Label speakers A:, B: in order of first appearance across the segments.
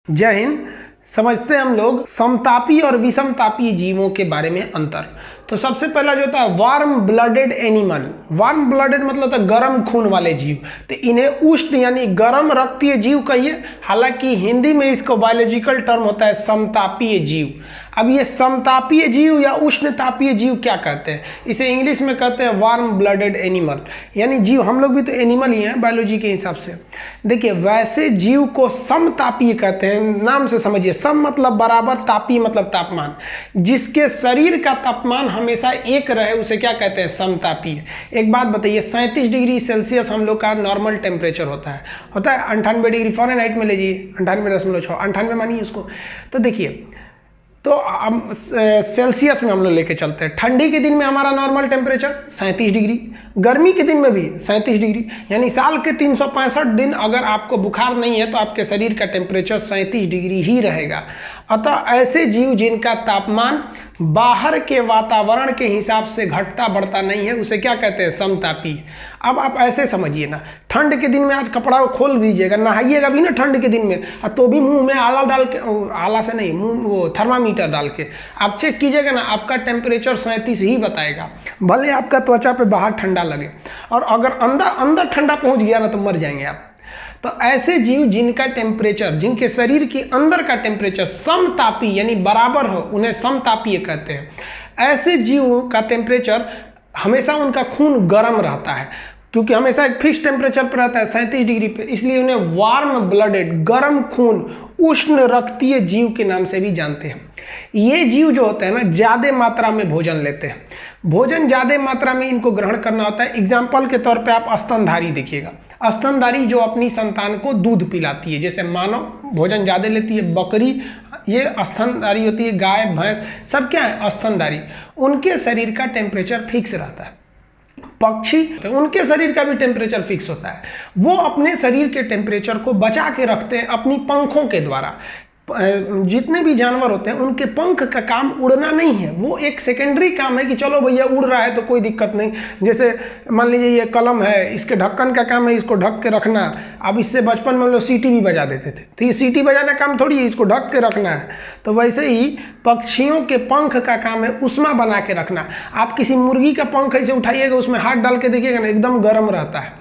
A: जय हिंद। समझते हैं हम लोग समतापी और विषमतापी जीवों के बारे में अंतर। तो सबसे पहला जो होता है warm blooded animal. Warm blooded मतलब होता है गर्म खून वाले जीव, तो इन्हें उष्ण यानी गर्म रक्तीय जीव कहिए। हालांकि हिंदी में इसको बायोलॉजिकल टर्म होता है समतापीय जीव। अब ये समतापीय जीव या उष्ण तापीय जीव क्या कहते हैं, इसे इंग्लिश में कहते हैं वार्म ब्लडेड एनिमल, यानी जीव। हम लोग भी तो एनिमल ही हैं बायोलॉजी के हिसाब से। देखिए, वैसे जीव को समतापीय कहते हैं, नाम से समझिए। सम मतलब बराबर, तापीय मतलब तापमान। जिसके शरीर का तापमान हमेशा एक रहे उसे क्या कहते हैं, समतापीय। एक बात बताइए, 37 डिग्री सेल्सियस हम लोग का नॉर्मल टेम्परेचर होता है 98 डिग्री फ़ारेनहाइट में लीजिए, 98.6, 98 मानिए उसको। तो देखिए, तो हम सेल्सियस में हम लोग लेके चलते हैं। ठंडी के दिन में हमारा नॉर्मल टेम्परेचर 37 डिग्री, गर्मी के दिन में भी 37 डिग्री, यानी साल के 365 दिन अगर आपको बुखार नहीं है तो आपके शरीर का टेम्परेचर 37 डिग्री ही रहेगा। अतः ऐसे जीव जिनका तापमान बाहर के वातावरण के हिसाब से घटता बढ़ता नहीं है उसे क्या कहते हैं, समतापी। अब आप ऐसे समझिए ना, ठंड के दिन में आज कपड़ा खोल दीजिएगा, नहाइएगा भी ना ठंड के दिन में, तो भी मुंह में आला डाल के, आला से नहीं, मुंह वो थर्मामीटर डाल के आप चेक कीजिएगा ना, आपका टेम्परेचर 37 ही बताएगा, भले आपका त्वचा पे बाहर ठंडा लगे। और अगर अंदर ठंडा पहुंच गया ना तो मर जाएंगे आप। तो ऐसे जीव जिनका टेम्परेचर, जिनके शरीर के अंदर का टेम्परेचर समतापी यानी बराबर हो, उन्हें समतापीय कहते हैं। ऐसे जीवों का टेम्परेचर हमेशा, उनका खून गर्म रहता है, क्योंकि हमेशा एक फिक्स टेम्परेचर पर रहता है 37 डिग्री पे, इसलिए उन्हें वार्म ब्लडेड गर्म खून उष्ण रक्तीय जीव के नाम से भी जानते हैं। ये जीव जो होते हैं ना, ज़्यादा मात्रा में भोजन लेते हैं। भोजन ज़्यादा मात्रा में इनको ग्रहण करना होता है। एग्जाम्पल के तौर पे आप स्तनधारी देखिएगा, स्तनधारी जो अपनी संतान को दूध पिलाती है, जैसे मानव भोजन ज़्यादा लेती है, बकरी ये स्तनधारी होती है, गाय भैंस सब क्या है, स्तनधारी। उनके शरीर का टेम्परेचर फिक्स रहता है। पक्षी, उनके शरीर का भी टेम्परेचर फिक्स होता है। वो अपने शरीर के टेम्परेचर को बचा के रखते हैं अपनी पंखों के द्वारा। जितने भी जानवर होते हैं उनके पंख का काम उड़ना नहीं है, वो एक सेकेंडरी काम है कि चलो भैया उड़ रहा है तो कोई दिक्कत नहीं। जैसे मान लीजिए ये कलम है, इसके ढक्कन का काम है इसको ढक के रखना। अब इससे बचपन में हम लोग सीटी भी बजा देते थे, तो ये सीटी बजाना काम थोड़ी है, इसको ढक के रखना है। तो वैसे ही पक्षियों के पंख का काम है उष्मा बना के रखना। आप किसी मुर्गी का पंख ऐसे उठाइएगा, उसमें हाथ डाल के देखिएगा ना, एकदम गर्म रहता है।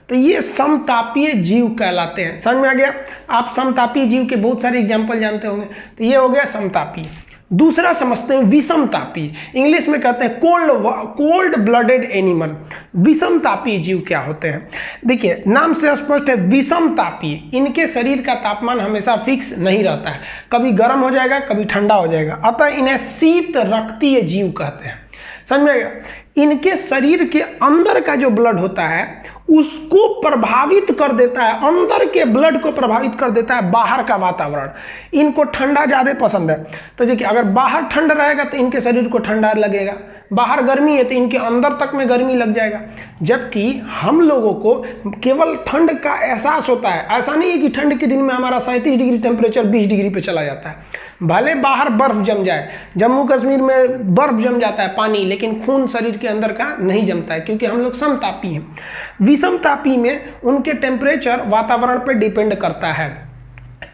A: तो ये समतापीय जीव कहलाते हैं। समझ में आ गया? आप समतापीय जीव के बहुत सारे एग्जाम्पल जानते होंगे। तो ये हो गया समतापी। दूसरा समझते हैं विषमतापी, इंग्लिश में कहते हैं कोल्ड ब्लडेड एनिमल। विषमतापी जीव क्या होते हैं? देखिए, नाम से स्पष्ट है, विषमतापी। इनके शरीर का तापमान हमेशा फिक्स नहीं रहता है, कभी गर्म हो जाएगा कभी ठंडा हो जाएगा, अतः इन्हें शीत रक्तीय जीव कहते हैं। समझ में आएगा? इनके शरीर के अंदर का जो ब्लड होता है उसको प्रभावित कर देता है, अंदर के ब्लड को प्रभावित कर देता है बाहर का वातावरण। इनको ठंडा ज़्यादा पसंद है, तो देखिए अगर बाहर ठंड रहेगा तो इनके शरीर को ठंडा लगेगा, बाहर गर्मी है तो इनके अंदर तक में गर्मी लग जाएगा। जबकि हम लोगों को केवल ठंड का एहसास होता है, ऐसा नहीं है कि ठंड के दिन में हमारा 37 डिग्री टेम्परेचर 20 डिग्री पे चला जाता है। भले बाहर बर्फ जम जाए, जम्मू कश्मीर में बर्फ जम जाता है पानी, लेकिन खून शरीर के अंदर का नहीं जमता है, क्योंकि हम लोग समतापी हैं। विषमतापी में उनके टेम्परेचर वातावरण पर डिपेंड करता है,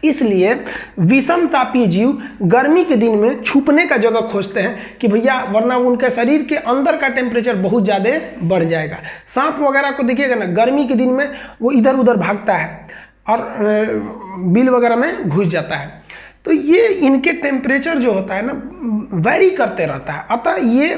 A: इसलिए विषमतापी जीव गर्मी के दिन में छुपने का जगह खोजते हैं कि भैया, वरना उनके शरीर के अंदर का टेम्परेचर बहुत ज़्यादा बढ़ जाएगा। सांप वगैरह को देखिएगा ना, गर्मी के दिन में वो इधर उधर भागता है और बिल वगैरह में घुस जाता है। तो ये इनके टेम्परेचर जो होता है ना, वेरी करते रहता है, अतः ये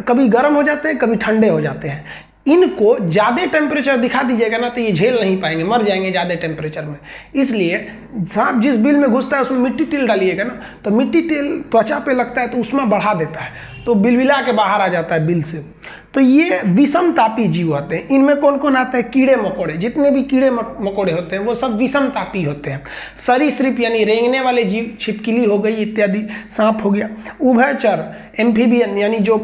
A: कभी गर्म हो जाते हैं कभी ठंडे हो जाते हैं। इनको ज़्यादा टेम्परेचर दिखा दीजिएगा ना तो ये झेल नहीं पाएंगे, मर जाएंगे ज़्यादा टेम्परेचर में। इसलिए सांप जिस बिल में घुसता है उसमें मिट्टी तेल डालिएगा ना, तो मिट्टी तेल त्वचा पे लगता है तो उसमें बढ़ा देता है, तो बिलबिला के बाहर आ जाता है बिल से। तो ये विषमतापी जीव होते हैं। इनमें कौन कौन आता है? कीड़े मकोड़े। जितने भी कीड़े मकोड़े होते हैं वो सब विषमतापी होते हैं। सरीसृप यानी रेंगने वाले जीव, छिपकली हो गई इत्यादि, सांप हो गया। उभयचर एम्फीबियन यानी जो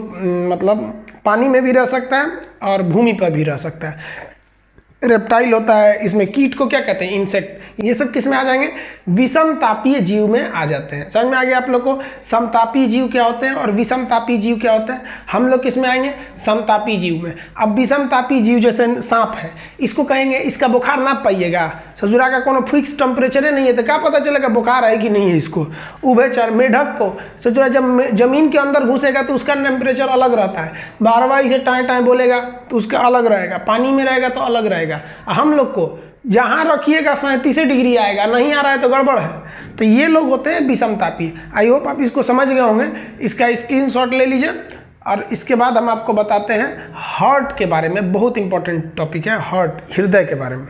A: मतलब पानी में भी रह सकता है और भूमि पर भी रह सकता है। रेप्टाइल होता है, इसमें कीट को क्या कहते हैं, इंसेक्ट, ये सब किस में आ जाएंगे, विषम तापीय जीव में आ जाते हैं। समझ में आ गया आप लोग को समतापीय जीव क्या होते हैं और विषम तापीय जीव क्या होते हैं। हम लोग किस में आएंगे, समतापीय जीव में। अब विषम तापीय जीव जैसे सांप है, इसको कहेंगे इसका बुखार ना पाइएगा, ससुरा का कोनो फिक्स टेम्परेचर नहीं है तो क्या पता चलेगा बुखार है कि नहीं है इसको। उभयचर मेढक को ससुरा जब जमीन के अंदर घुसेगा तो उसका टेम्परेचर अलग रहता है, बारवाई से टाएं टाएं बोलेगा तो उसका अलग रहेगा, पानी में रहेगा तो अलग रहेगा। हम लोग को जहाँ रखिएगा 37 डिग्री आएगा, नहीं आ रहा है तो गड़बड़ है। तो ये लोग होते हैं विषमतापी। आई होप आप इसको समझ गए होंगे, इसका स्क्रीनशॉट ले लीजिए। और इसके बाद हम आपको बताते हैं हार्ट के बारे में, बहुत इंपॉर्टेंट टॉपिक है हार्ट, हृदय के बारे में।